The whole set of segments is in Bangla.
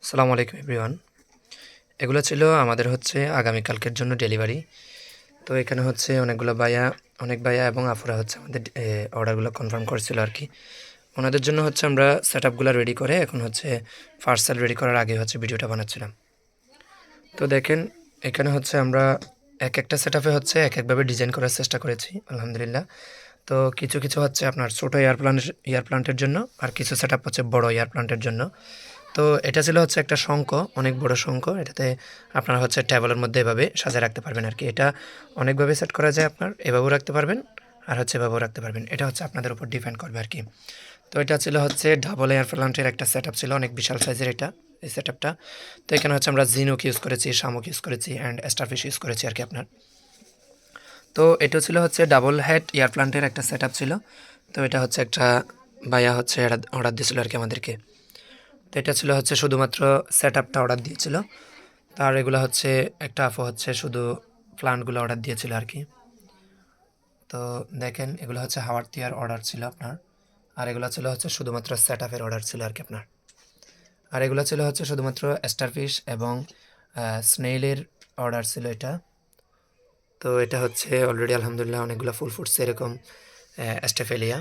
আসসালামু আলাইকুম এভরিওয়ান। এগুলো ছিল আমাদের হচ্ছে আগামীকালকের জন্য ডেলিভারি। তো এখানে হচ্ছে অনেক ভাইয়া এবং আপুরা হচ্ছে আমাদের অর্ডারগুলো কনফার্ম করেছিল আর কি। ওনাদের জন্য হচ্ছে আমরা সেট আপগুলো রেডি করে এখন হচ্ছে পার্সেল রেডি করার আগে হচ্ছে ভিডিওটা বানাচ্ছিলাম। তো দেখেন এখানে হচ্ছে আমরা এক একটা সেট আপে হচ্ছে এক একভাবে ডিজাইন করার চেষ্টা করেছি আলহামদুলিল্লাহ। তো কিছু কিছু হচ্ছে আপনার ছোটো এয়ার প্লান্টের জন্য, আর কিছু সেট আপ হচ্ছে বড়ো এয়ার প্লান্টের জন্য। তো এটা ছিল হচ্ছে একটা শঙ্খ, অনেক বড় শঙ্খ। এটাতে আপনারা হচ্ছে টেবলের মধ্যে এভাবে সাজিয়ে রাখতে পারবেন আর কি। এটা অনেকভাবে সেট করা যায়, আপনার এভাবেও রাখতে পারবেন আর হচ্ছে এভাবেও রাখতে পারবেন। এটা হচ্ছে আপনাদের উপর ডিপেন্ড করবে আর কি। তো এটা ছিল হচ্ছে ডাবল এয়ার প্লান্টের একটা সেট ছিল, অনেক বিশাল সাইজের এই সেট আপটা। তো এখানে হচ্ছে আমরা জিনুক ইউজ করেছি, শামুক ইউজ করেছি অ্যান্ড স্টারফিশ ইউজ করেছি আর কি আপনার। তো এটা ছিল হচ্ছে ডাবল হেড এয়ার প্লান্টের একটা সেট ছিল। তো এটা হচ্ছে একটা ভাইয়া হচ্ছে অর্ডার দিয়েছিল আর কি আমাদেরকে। তো এটা ছিল হচ্ছে শুধুমাত্র সেট আপটা অর্ডার দিয়েছিল। তার এগুলো হচ্ছে একটা আপু হচ্ছে শুধু প্লান্টগুলো অর্ডার দিয়েছিল আর কি। তো দেখেন এগুলো হচ্ছে হাওয়ার তিয়ার অর্ডার ছিল আপনার, আর এগুলো ছিল হচ্ছে শুধুমাত্র সেট আপের অর্ডার ছিল আর কি আপনার। আর এগুলো ছিল হচ্ছে শুধুমাত্র স্টারফিশ এবং স্নেইলের অর্ডার ছিল এটা। তো এটা হচ্ছে অলরেডি আলহামদুলিল্লাহ অনেকগুলো ফুল ফুটছে এরকম অ্যাস্টেফেলিয়া।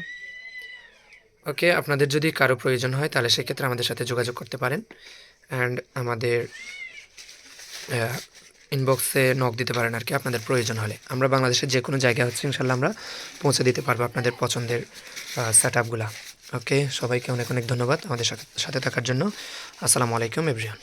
ওকে, আপনাদের যদি কারো প্রয়োজন হয় তাহলে সেক্ষেত্রে আমাদের সাথে যোগাযোগ করতে পারেন অ্যান্ড আমাদের ইনবক্সে নক দিতে পারেন আর কি আপনাদের প্রয়োজন হলে। আমরা বাংলাদেশের যে কোনো জায়গায় হচ্ছে ইনশাল্লাহ আমরা পৌঁছে দিতে পারবো আপনাদের পছন্দের সেট আপগুলা। ওকে, সবাইকে অনেক অনেক ধন্যবাদ আমাদের সাথে সাথে থাকার জন্য। আসসালামু আলাইকুম এভরিওয়ান।